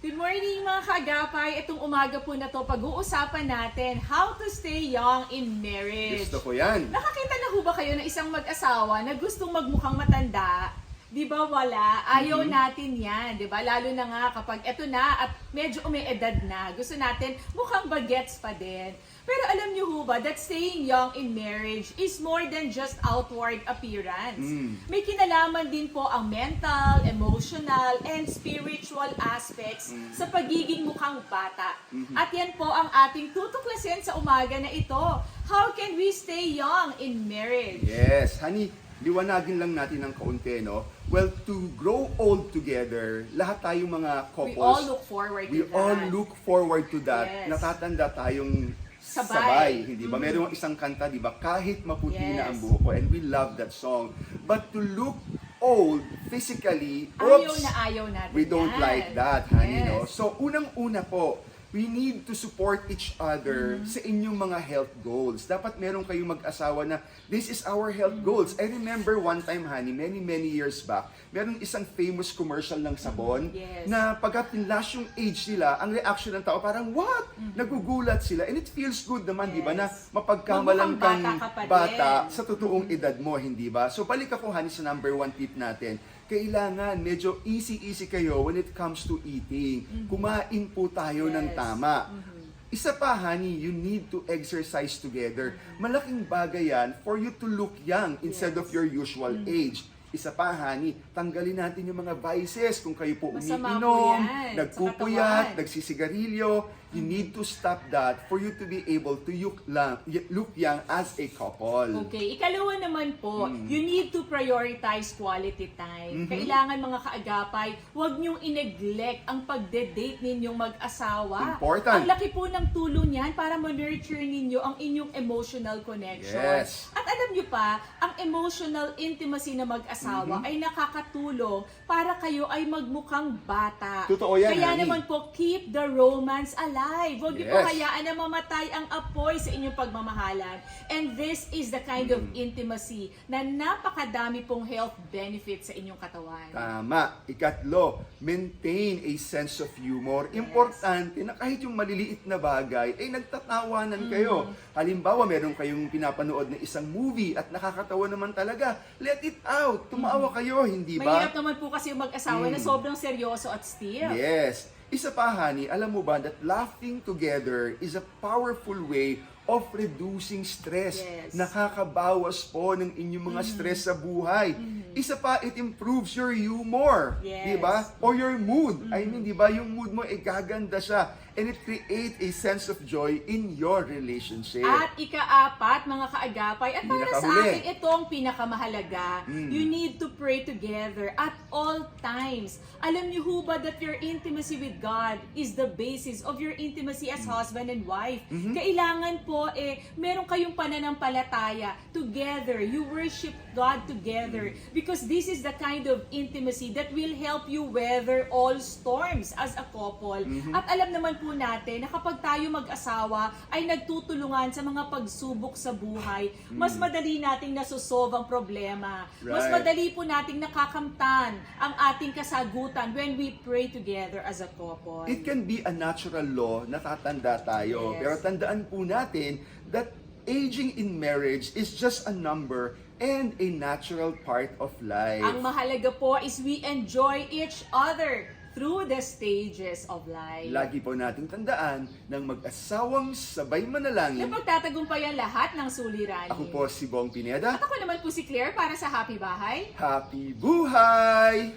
Good morning mga kaagapay. Itong umaga po na to, pag-uusapan natin how to stay young in marriage. Gusto ko yan. Nakakita na ho ba kayo ng isang mag-asawa na gustong magmukhang matanda? Di ba wala? Ayaw natin yan, di ba? Lalo na nga kapag eto na at medyo umiedad na. Gusto natin mukhang bagets pa din. Pero alam niyo ho ba that staying young in marriage is more than just outward appearance. May kinalaman din po ang mental, emotional, and spiritual aspects sa pagiging mukhang bata. At yan po ang ating tutuklasin sa umaga na ito. How can we stay young in marriage? Yes, honey, liwanagin lang natin ng kaunti, no? Well, to grow old together, lahat tayong mga couples, We all look forward to we that. all look forward to that. Yes. Natatanda tayong Sabay. sabay, hindi ba? Merong isang kanta, di ba? Kahit maputi na ang buhok ko, and we love that song. But to look old physically, Ayaw natin we don't yan. like that, honey, no? Yes. So, unang-una po, we need to support each other sa inyong mga health goals. Dapat meron kayong mag-asawa na, this is our health goals. I remember one time, honey, many years back, meron isang famous commercial ng sabon Yes. na pagka pinlash yung age nila, ang reaction ng tao parang, what? Nagugulat sila. And it feels good naman, di ba, na Yes. mapagkamalang Magmukhang kang bata ka pa bata din. sa totoong edad mo, hindi ba? So balik ako, honey, sa number one tip natin. Kailangan medyo easy kayo when it comes to eating. Kumain po tayo ng Yes. tama. Isa pa, honey, you need to exercise together. Malaking bagay yan for you to look young instead of your usual age. Isa pa, honey, tanggalin natin yung mga vices. Kung kayo po Masama po umiinom, yan nagpupuyat, sa katawan. nagsisigarilyo, you need to stop that for you to be able to look young as a couple. Okay, ikalawa naman po, you need to prioritize quality time. Kailangan mga kaagapay, huwag niyong i-neglect ang pagde-date ninyong mag-asawa. Important. Ang laki po ng tulong niyan para ma-nurture ninyo ang inyong emotional connection. Yes. At alam niyo pa, ang emotional intimacy na mag-asawa ay nakakatulong para kayo ay magmukhang bata. Totoo yan, Kaya honey. naman po, keep the romance alive. Huwag niyo po Yes. hayaan na mamatay ang apoy sa inyong pagmamahalan. And this is the kind of intimacy na napakadami pong health benefits sa inyong katawan. Tama. Ikatlo, maintain a sense of humor. Importante na kahit yung maliliit na bagay, ay nagtatawanan kayo. Halimbawa, meron kayong pinapanood na isang movie at nakakatawa naman talaga. Let it out. Tumawa kayo, hindi ba? Mahirap naman po kasi yung mag-asawa na sobrang seryoso at stiff. Yes. Isa pa, honey, alam mo ba that laughing together is a powerful way of reducing stress. Yes. Nakakabawas po ng inyong mga stress sa buhay. Isa pa, it improves your humor. Yes. Di ba? Or your mood. I mean, di ba, yung mood mo, gaganda siya. And it creates a sense of joy in your relationship. At ika-apat, mga kaagapay, at Hindi para sa nakahuli. akin, ito ang pinakamahalaga. You need to pray together at all times. Alam niyo ho ba that your intimacy with God is the basis of your intimacy as husband and wife? Kailangan po, meron kayong pananampalataya together. You worship God together. Because this is the kind of intimacy that will help you weather all storms as a couple. At alam naman po natin na kapag tayo mag-asawa ay nagtutulungan sa mga pagsubok sa buhay, mas madali nating nasusolve ang problema. Mas Right. madali po nating nakakamtan ang ating kasagutan when we pray together as a couple. It can be a natural law, natatanda tayo. Yes. Pero tandaan po natin that aging in marriage is just a number and a natural part of life. Ang mahalaga po is we enjoy each other through the stages of life. Lagi po nating tandaan ng mag-asawang sabay manalangin. Na pagtatagumpayan lahat ng suliranin. Ako po si Bong Pineda. At ako naman po si Claire para sa Happy Bahay. Happy buhay!